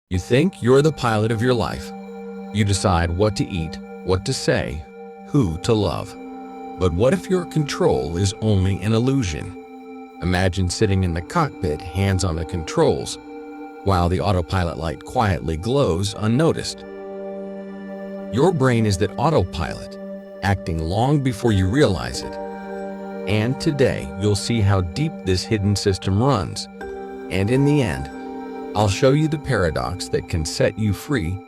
You think you're the pilot of your life. You decide what to eat, what to say, who to love. But what if your control is only an illusion? Imagine sitting in the cockpit, hands on the controls, while the autopilot light quietly glows unnoticed. Your brain is that autopilot, acting long before you realize it. And today, you'll see how deep this hidden system runs. And in the end, I'll show you the paradox that can set you free.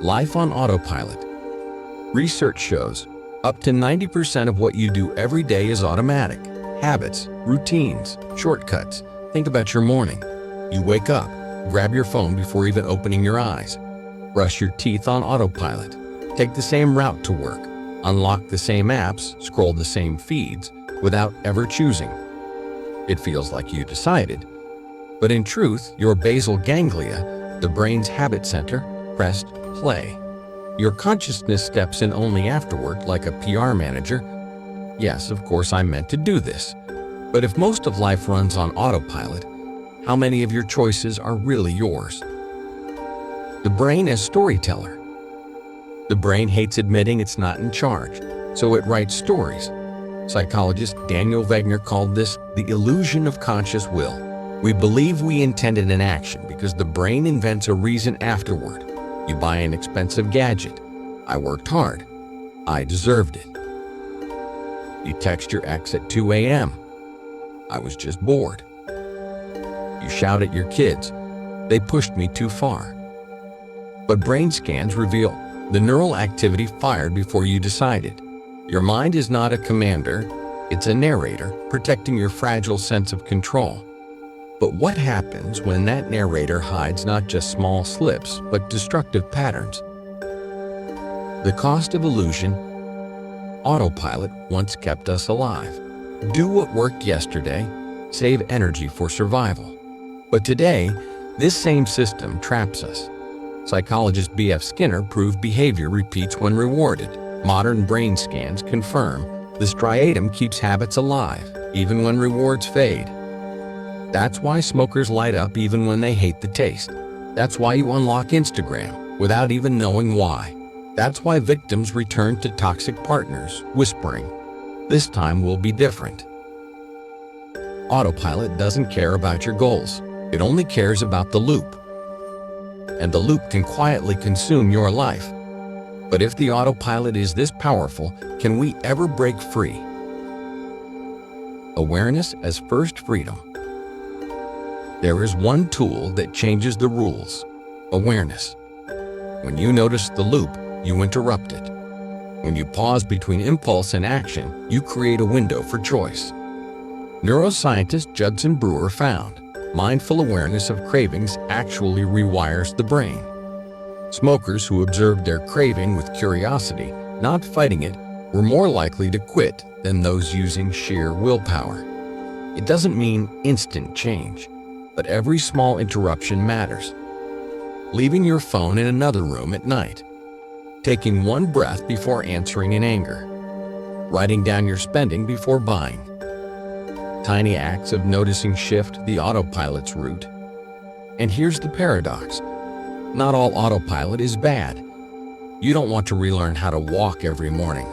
Life on autopilot. Research shows up to 90% of what you do every day is automatic. Habits, routines, shortcuts. Think about your morning. You wake up, grab your phone before even opening your eyes. Brush your teeth on autopilot. Take the same route to work. Unlock the same apps, scroll the same feeds, without ever choosing. It feels like you decided. But in truth, your basal ganglia, the brain's habit center, pressed play. Your consciousness steps in only afterward, like a PR manager. Yes, of course I meant to do this. But if most of life runs on autopilot, how many of your choices are really yours? The brain as storyteller. The brain hates admitting it's not in charge, so it writes stories. Psychologist Daniel Wegner called this the illusion of conscious will. We believe we intended an action because the brain invents a reason afterward. You buy an expensive gadget. I worked hard. I deserved it. You text your ex at 2 a.m. I was just bored. You shout at your kids. They pushed me too far. But brain scans reveal the neural activity fired before you decided. Your mind is not a commander, it's a narrator protecting your fragile sense of control. But what happens when that narrator hides not just small slips, but destructive patterns? The cost of illusion. Autopilot once kept us alive. Do what worked yesterday, save energy for survival. But today, this same system traps us. Psychologist B.F. Skinner proved behavior repeats when rewarded. Modern brain scans confirm the striatum keeps habits alive, even when rewards fade. That's why smokers light up even when they hate the taste. That's why you unlock Instagram without even knowing why. That's why victims return to toxic partners, whispering, "This time will be different." Autopilot doesn't care about your goals. It only cares about the loop. And the loop can quietly consume your life. But if the autopilot is this powerful, can we ever break free? Awareness as first freedom. There is one tool that changes the rules: awareness. When you notice the loop, you interrupt it. When you pause between impulse and action, you create a window for choice. Neuroscientist Judson Brewer found mindful awareness of cravings actually rewires the brain. Smokers who observed their craving with curiosity, not fighting it, were more likely to quit than those using sheer willpower. It doesn't mean instant change, but every small interruption matters. Leaving your phone in another room at night. Taking one breath before answering in anger. Writing down your spending before buying. Tiny acts of noticing shift the autopilot's route. And here's the paradox. Not all autopilot is bad. You don't want to relearn how to walk every morning,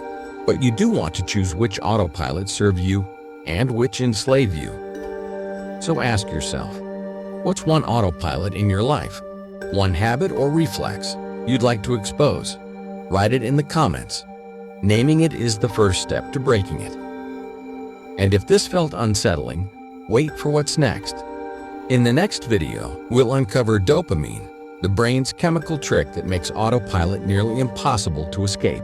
but you do want to choose which autopilots serve you and which enslave you. So ask yourself, what's one autopilot in your life? One habit or reflex you'd like to expose? Write it in the comments. Naming it is the first step to breaking it. And if this felt unsettling, wait for what's next. In the next video, we'll uncover dopamine, the brain's chemical trick that makes autopilot nearly impossible to escape.